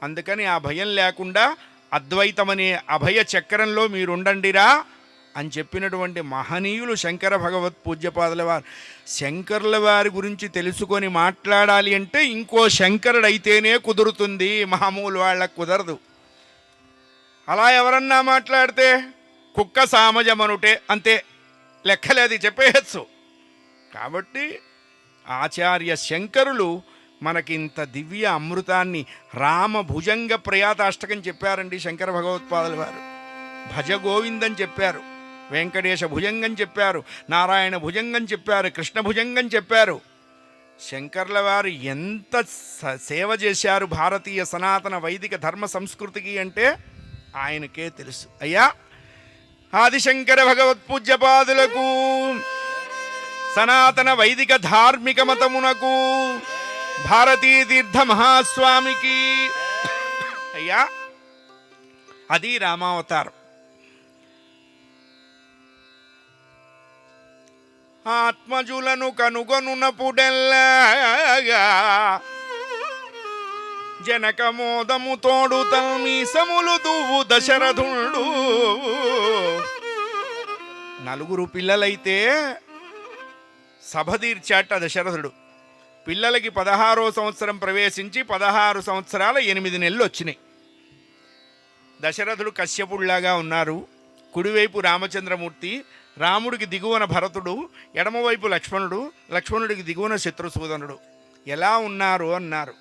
అందుకని ఆ భయం లేకుండా అద్వైతమనే అభయ చక్రంలో మీరుండండిరా అని చెప్పినటువంటి మహనీయులు శంకర భగవత్ పూజ్యపాదుల వారు. శంకరుల వారి గురించి తెలుసుకొని మాట్లాడాలి అంటే ఇంకో శంకరుడైతేనే కుదురుతుంది, మామూలు వాళ్ళకు కుదరదు. అలా ఎవరన్నా మాట్లాడితే కుక్క సామజమనుటే అంతే, లెక్కలేదు, చెప్పేయచ్చు. కాబట్టి ఆచార్య శంకరులు మనకింత దివ్య అమృతాన్ని రామ భుజంగ ప్రయాతాష్టకం చెప్పారండి శంకర భగవత్పాదుల వారు. భజ గోవిందని చెప్పారు, వెంకటేశ భుజంగం చెప్పారు, నారాయణ భుజంగం చెప్పారు, కృష్ణ భుజంగం చెప్పారు. శంకర్ల వారు ఎంత సేవ చేశారు భారతీయ సనాతన వైదిక ధర్మ సంస్కృతికి అంటే ఆయనకే తెలుసు. అయ్యా ఆదిశంకర భగవత్పూజ్యపాదులకు, సనాతన వైదిక ధార్మిక మతమునకు, భారతీ తీర్థ మహాస్వామికి అయ్యా అది రామావతారం. ఆత్మజులను కనుగొనునపుడెల్లాగా జనకమోదము తోడు తల్మీసములు దువ్వు దశరథుడు. నలుగురు పిల్లలైతే సభ తీర్చాట దశరథుడు. పిల్లలకి 16వ సంవత్సరం ప్రవేశించి 16 సంవత్సరాల 8 నెలలు వచ్చినాయి. దశరథుడు కశ్యపుడిలాగా ఉన్నారు. కుడివైపు రామచంద్రమూర్తి, రాముడికి దిగువన భరతుడు, ఎడమవైపు లక్ష్మణుడు, లక్ష్మణుడికి దిగువన శత్రుసూదనుడు. ఎలా ఉన్నారు అన్నారు.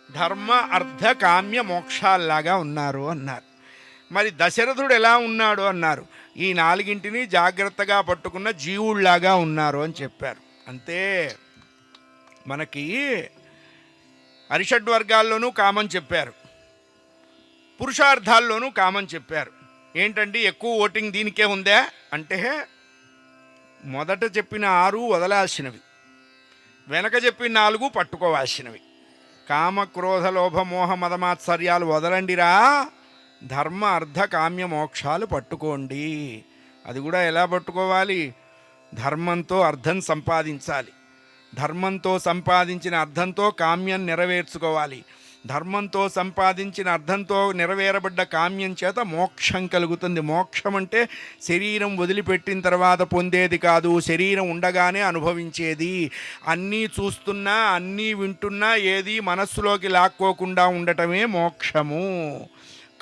ధర్మ అర్థ కామ్య మోక్షాల్లాగా ఉన్నారు అన్నారు. మరి దశరథుడు ఎలా ఉన్నాడు అన్నారు. ఈ 4ంటిని జాగ్రత్తగా పట్టుకున్న జీవుళ్లాగా ఉన్నారు అని చెప్పారు. అంతే. మనకి అరిషడ్వర్గాల్లోనూ కామన్ చెప్పారు, పురుషార్థాల్లోనూ కామన్ చెప్పారు. ఏంటండి ఎక్కువ ఓటింగ్ దీనికే ఉందా అంటే, మొదట చెప్పిన 6 వదలాల్సినవి, వెనక చెప్పిన 4 పట్టుకోవాల్సినవి. కామ క్రోధ లోభ మోహ మదమాత్సర్యాలు వదలండిరా, ధర్మ అర్థ కామ్య మోక్షాలు పట్టుకోండి. అది కూడా ఎలా పట్టుకోవాలి? ధర్మంతో అర్థం సంపాదించాలి, ధర్మంతో సంపాదించిన అర్థంతో కామ్యం నెరవేర్చుకోవాలి, ధర్మంతో సంపాదించిన అర్థంతో నెరవేరబడ్డ కామ్యం చేత మోక్షం కలుగుతుంది. మోక్షం అంటే శరీరం వదిలిపెట్టిన తర్వాత పొందేది కాదు, శరీరం ఉండగానే అనుభవించేది. అన్నీ చూస్తున్నా అన్నీ వింటున్నా ఏది మనస్సులోకి లాక్కోకుండా ఉండటమే మోక్షము.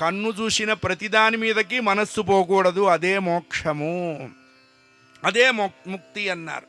కన్ను చూసిన ప్రతిదాని మీదకి మనస్సు పోకూడదు, అదే మోక్షము, అదే ముక్తి అన్నారు.